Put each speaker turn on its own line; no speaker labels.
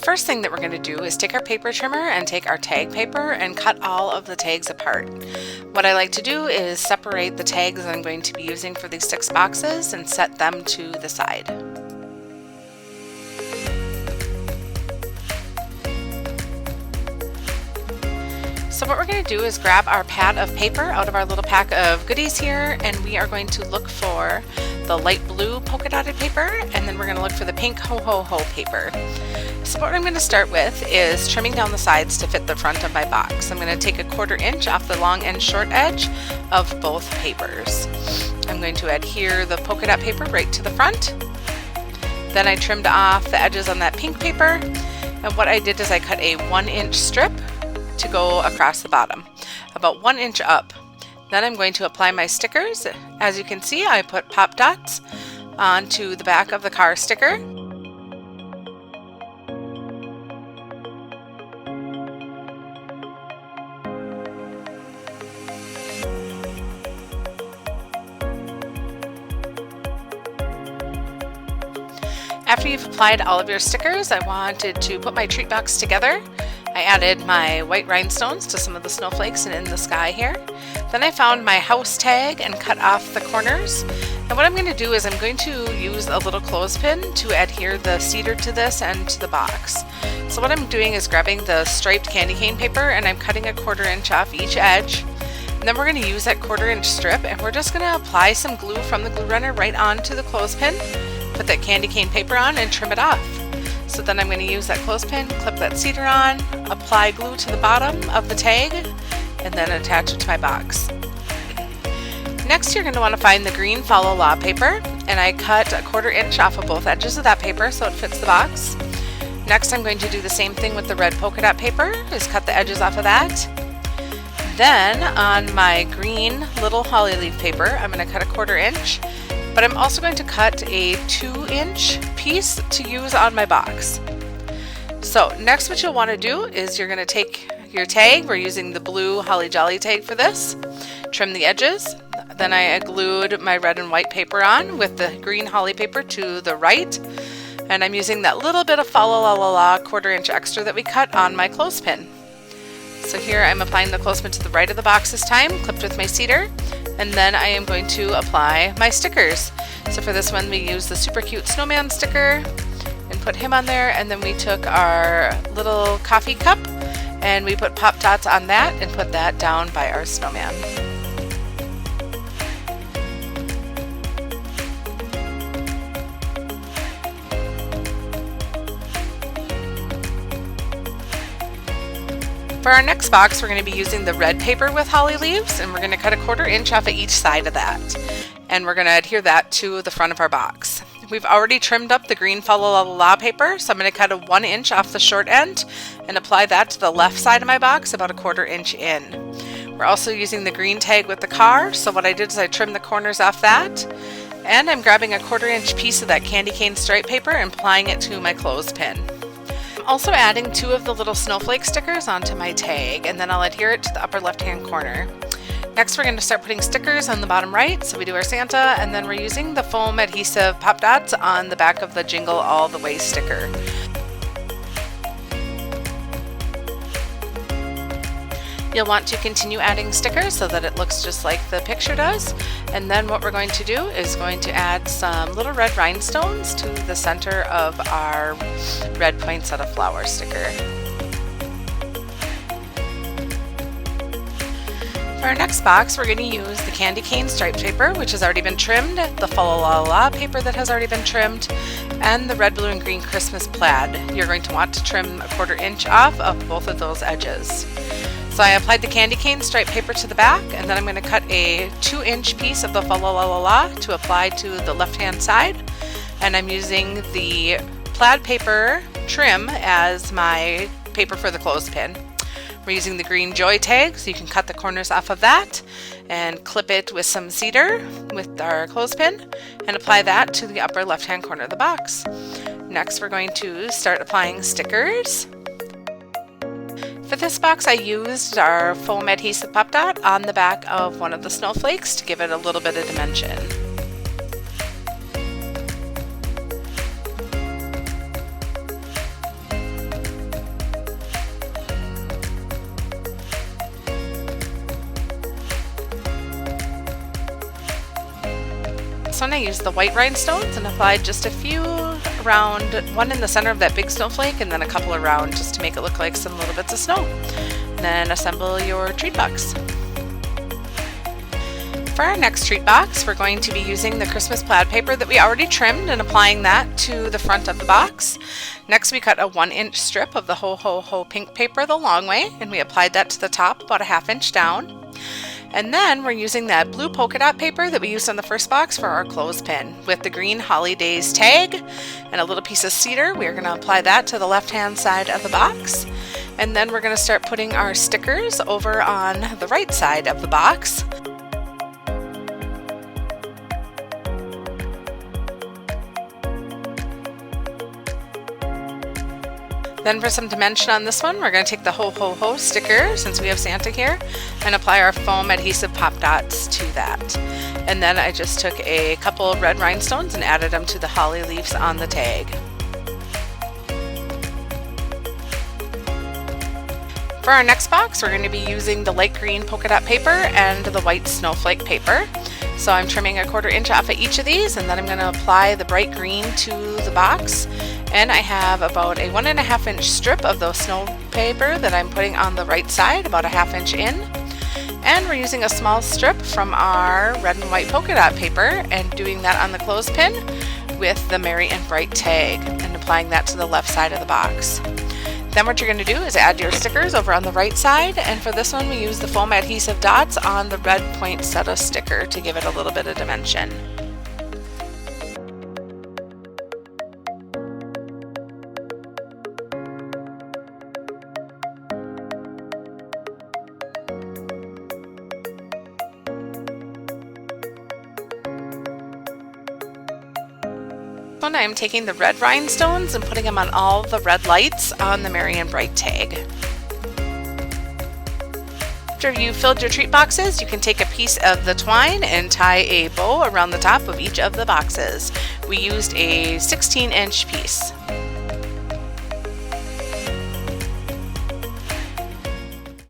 first thing that we're going to do is take our paper trimmer and take our tag paper and cut all of the tags apart. What I like to do is separate the tags that I'm going to be using for these 6 boxes and set them to the side. So what we're going to do is grab our pad of paper out of our little pack of goodies here, and we are going to look for the light blue polka dotted paper, and then we're going to look for the pink ho ho ho paper. So what I'm going to start with is trimming down the sides to fit the front of my box. I'm going to take a 1/4 inch off the long and short edge of both papers. I'm going to adhere the polka dot paper right to the front. Then I trimmed off the edges on that pink paper, and what I did is I cut a 1-inch strip to go across the bottom, about 1 inch up. Then I'm going to apply my stickers. As you can see, I put pop dots onto the back of the car sticker. After you've applied all of your stickers, I wanted to put my treat box together. I added my white rhinestones to some of the snowflakes and in the sky here. Then I found my house tag and cut off the corners. And what I'm going to do is I'm going to use a little clothespin to adhere the cedar to this and to the box. So what I'm doing is grabbing the striped candy cane paper and I'm cutting a 1/4 inch off each edge. And then we're going to use that 1/4 inch strip and we're just going to apply some glue from the glue runner right onto the clothespin, put that candy cane paper on and trim it off. So then I'm going to use that clothespin, clip that cedar on, apply glue to the bottom of the tag, and then attach it to my box. Next, you're going to want to find the green Fa La La paper, and I cut a 1/4 inch off of both edges of that paper so it fits the box. Next, I'm going to do the same thing with the red polka dot paper, is cut the edges off of that. Then on my green little holly leaf paper, I'm going to cut a 1/4 inch. But I'm also going to cut a 2-inch piece to use on my box. So next what you'll want to do is you're going to take your tag, we're using the blue Holly Jolly tag for this, trim the edges. Then I glued my red and white paper on with the green holly paper to the right. And I'm using that little bit of Fa La La La 1/4 inch extra that we cut on my clothespin. So here I'm applying the clothespin to the right of the box this time, clipped with my cedar. And then I am going to apply my stickers. So for this one we used the super cute snowman sticker and put him on there, and then we took our little coffee cup and we put pop dots on that and put that down by our snowman. For our next box, we're going to be using the red paper with holly leaves, and we're going to cut a 1/4 inch off of each side of that. And we're going to adhere that to the front of our box. We've already trimmed up the green Fa La La paper, so I'm going to cut a 1 inch off the short end and apply that to the left side of my box, about a 1/4 inch in. We're also using the green tag with the car, so what I did is I trimmed the corners off that. And I'm grabbing a 1/4 inch piece of that candy cane stripe paper and applying it to my clothespin. Also adding 2 of the little snowflake stickers onto my tag, and then I'll adhere it to the upper left hand corner. Next we're going to start putting stickers on the bottom right, so we do our Santa, and then we're using the foam adhesive pop dots on the back of the Jingle All the Way sticker. You'll want to continue adding stickers so that it looks just like the picture does. And then what we're going to do is going to add some little red rhinestones to the center of our red poinsettia flower sticker. For our next box, we're going to use the candy cane striped paper, which has already been trimmed, the Fa La La paper that has already been trimmed, and the red, blue, and green Christmas plaid. You're going to want to trim a 1/4 inch off of both of those edges. So I applied the candy cane striped paper to the back, and then I'm going to cut a 2-inch piece of the Fa La La to apply to the left-hand side. And I'm using the plaid paper trim as my paper for the clothespin. We're using the green Joy tag, so you can cut the corners off of that and clip it with some cedar with our clothespin and apply that to the upper left-hand corner of the box. Next, we're going to start applying stickers. For this box, I used our foam adhesive pop dot on the back of one of the snowflakes to give it a little bit of dimension. one I used the white rhinestones and applied just a few around, one in the center of that big snowflake and then a couple around just to make it look like some little bits of snow. And then assemble your treat box. For our next treat box, we're going to be using the Christmas plaid paper that we already trimmed and applying that to the front of the box. Next, we cut a 1-inch strip of the Ho Ho Ho pink paper the long way, and we applied that to the top about a 1/2 inch down. And then we're using that blue polka dot paper that we used on the first box for our clothespin with the green Holly Days tag and a little piece of cedar. We're going to apply that to the left-hand side of the box. And then we're going to start putting our stickers over on the right side of the box. Then for some dimension on this one, we're going to take the Ho Ho Ho sticker, since we have Santa here, and apply our foam adhesive pop dots to that. And then I just took a couple of red rhinestones and added them to the holly leaves on the tag. For our next box, we're going to be using the light green polka dot paper and the white snowflake paper. So I'm trimming a 1/4 inch off of each of these, and then I'm going to apply the bright green to the box. And I have about a 1.5 inch strip of the snow paper that I'm putting on the right side, about a 1/2 inch in. And we're using a small strip from our red and white polka dot paper and doing that on the clothespin with the Merry and Bright tag and applying that to the left side of the box. Then what you're going to do is add your stickers over on the right side, and for this one we use the foam adhesive dots on the red poinsettia sticker to give it a little bit of dimension. I'm taking the red rhinestones and putting them on all the red lights on the Merry and Bright tag. After you've filled your treat boxes, you can take a piece of the twine and tie a bow around the top of each of the boxes. We used a 16-inch piece.